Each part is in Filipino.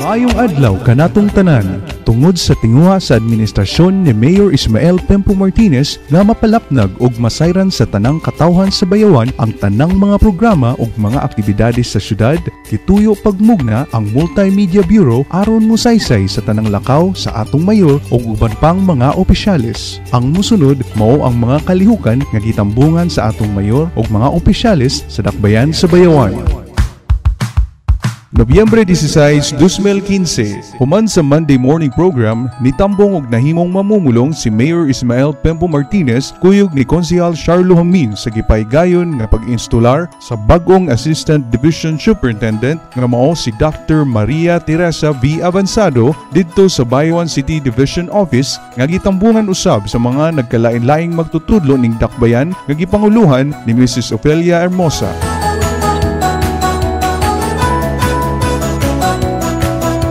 Maayong adlaw kanatong tanan. Tungod sa tinguha sa administrasyon ni Mayor Ismael Pempo Martinez nga mapalapnag og masayran sa tanang katawhan sa bayawan ang tanang mga programa ug mga aktibidades sa syudad, gituyo pagmugna ang Multimedia Bureau aron mosaysay sa tanang lakaw sa atong mayor ug uban pang mga opisyales. Ang musunod mao ang mga kalihukan nga gitambungan sa atong mayor ug mga opisyales sa dakbayan sa bayawan. Nobyembre 16, 2015, human sa Monday morning program, nitambong og nahimong mamumulong si Mayor Ismael Pempo Martinez kuyog ni Konsehal Charlo Hamin sa gipaygayon nga pag-instalar sa bagong Assistant Division Superintendent nga mao si Dr. Maria Teresa V. Avanzado didto sa Bayawan City Division Office nga gitambungan usab sa mga nagkalain-laing magtutudlo ning dakbayan nga gipanguluhan ni Mrs. Ofelia Hermosa.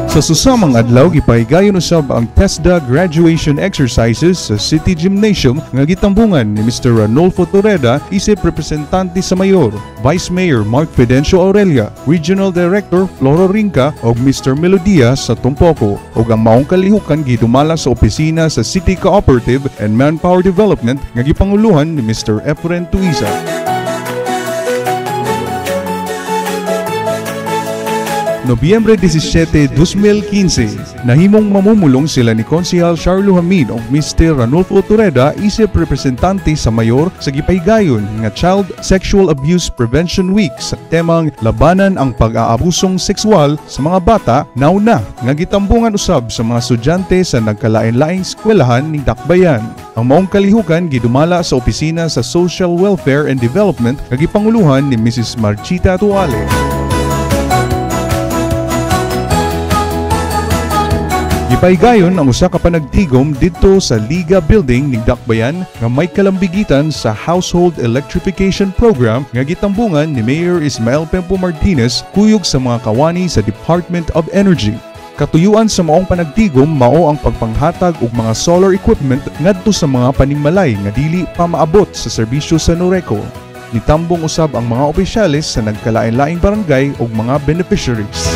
Sa susamang adlaw gipaygayon usab ang TESDA graduation exercises sa City Gymnasium nga gitambungan ni Mr. Ranulfo Torreda, isip representante sa mayor, Vice Mayor Mark Fidencio Aurelia, Regional Director Floro Rinca ug Mr. Melodia sa Tumpoco, ug ang maong kalihukan gidumala sa opisina sa City Cooperative and Manpower Development nga gipanguluhan ni Mr. Efren Tuiza. Nobyembre 17, 2015, nahimong mamumulong sila ni Konsehal Charlo Hamin ug Mr. Ranulfo Torreda, isip representante sa mayor sa gipaygayon nga Child Sexual Abuse Prevention Week sa temang labanan ang pag-aabusong sexual sa mga bata nauna nga gitambungan usab sa mga estudyante sa nagkalain-laing eskwelahan ning dakbayan. Ang maong kalihukan gidumala sa opisina sa Social Welfare and Development nga gipanguluhan ni Mrs. Marchita Tuale. Gipaygayon ang usa ka panagtigom didto sa Liga Building ning dakbayan nga may kalambigitan sa Household Electrification Program nga gitambungan ni Mayor Ismael Pempo Martinez kuyog sa mga kawani sa Department of Energy. Katuyuan sa maong panagtigom mao ang pagpanghatag og mga solar equipment ngadto sa mga panimalay nga dili pa maabot sa serbisyo sa Noreco. Nitambong usab ang mga opisyales sa nagkalain-laing barangay ug mga beneficiaries.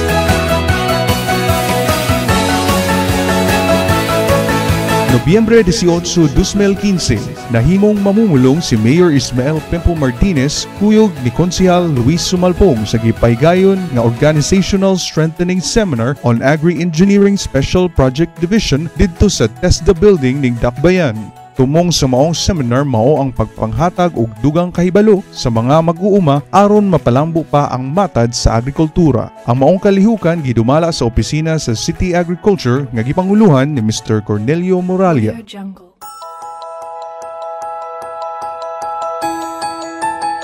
Nobyembre 18, 2015, nahimong mamumulong si Mayor Ismael Pempo Martinez kuyog ni Konsehal Luis Sumalpong sa gipaygayon nga Organizational Strengthening Seminar on Agri-Engineering Special Project Division didto sa TESDA Building ning Dakbayan. Tumong sa maong seminar mao ang pagpanghatag og dugang kahibalo sa mga mag-uuma aron mapalambo pa ang matad sa agrikultura. Ang maong kalihukan gidumala sa opisina sa City Agriculture nga gipanguluhan ni Mr. Cornelio Moralia.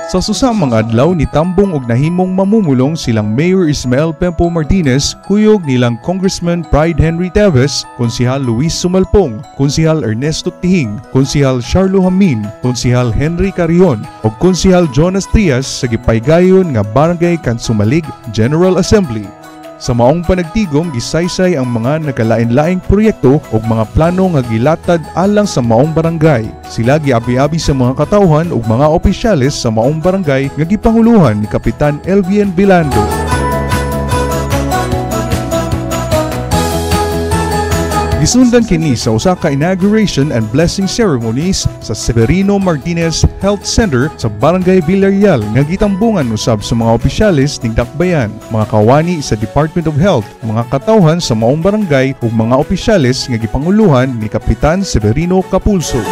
Sa susamang adlaw nitambong og nahimong mamumulong silang Mayor Ismael Pempo Martinez kuyog nilang Congressman Pride Henry Teves, Konsehal Luis Sumalpong, Konsehal Ernesto Tihing, Konsehal Charlo Hamin, Konsehal Henry Carrion ug Konsehal Jonas Trias sa gipaygayon nga Barangay Kansumalig General Assembly. Sa maong panagtigom gisaysay ang mga nagkalain-laing proyekto ug mga plano nga gilatad alang sa maong barangay. Sila giabi-abi sa mga katawhan ug mga opisyales sa maong barangay nga gipanguluhan ni Kapitan Elvien Bilando. Gisundan kini sa usa ka inauguration and blessing ceremonies sa Severino Martinez Health Center sa Barangay Villarreal nga gitambungan usab sa mga opisyales ning dakbayan, mga kawani sa Department of Health, mga katawhan sa maong barangay ug mga opisyales nga gipanguluhan ni Kapitan Severino Capulso.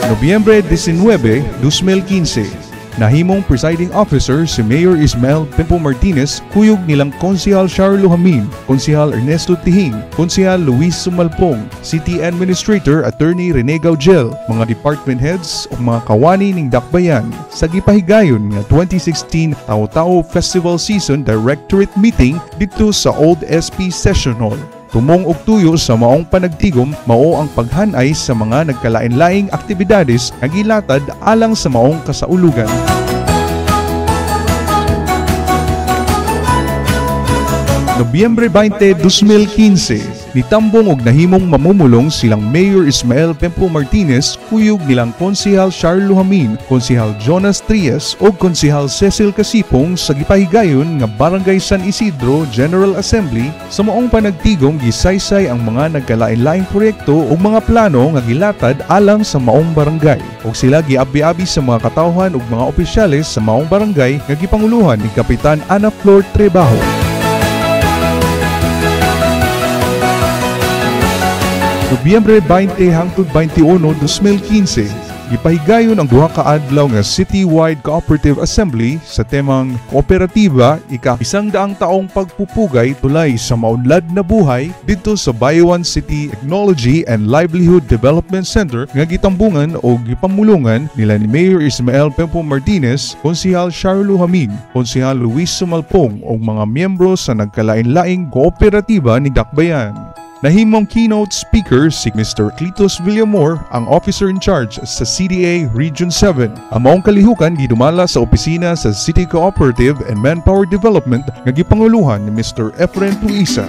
Nobyembre 19, 2015, nahimong presiding officer si Mayor Ismael Pempo Martinez kuyog nilang Konsehal Charlo Hamin, Konsehal Ernesto Tihing, Konsehal Luis Sumalpong, City Administrator Attorney Rene Gaugel, mga department heads o mga kawani ning dakbayan sa gipahigayon nga 2016 Tawo-Tawo Festival Season Directorate Meeting dito sa Old SP Session Hall. Tumong og tuyo sa maong panagtigom mao ang paghanay sa mga nagkalain-laing aktibidades nga gilatad alang sa maong kasaulugan. Nobyembre 20, 2015, Nitambong og nahimong mamumulong silang Mayor Ismael Pempo Martinez, kuyog nilang Konsehal Charlo Hamin, Konsehal Jonas Trias o Konsehal Cecil Casipong sa gipahigayon nga Barangay San Isidro General Assembly sa maong panagtigom gisaysay ang mga nagkalain-laing proyekto o mga plano nga gilatad alang sa maong barangay. Og sila giabi-abi sa mga katawhan ug mga opisyales sa maong barangay nga gipanguluhan ni Kapitan Ana Flor Trebajo. Nobyembre 20 hangtod 21, 2015, gipahigayon ang duha ka adlaw nga Citywide Cooperative Assembly sa temang Kooperatiba ika-100 taong pagpupugay tulay sa maunlad na buhay didto sa Bayawan City Technology and Livelihood Development Center nga gitambungan o gipamulungan nila ni Mayor Ismael Pempo Martinez, Konsehal Charlo Hamin, Konsehal Luis Sumalpong o mga miyembro sa nagkalain-laing kooperatiba ni Dakbayan. Nahimong keynote speaker si Mr. Clitos Villamor, ang officer in charge sa CDA Region 7. Ang maong kalihukan gidumala sa opisina sa City Cooperative and Manpower Development nga gipanguluhan ni Mr. Efren Tuisa.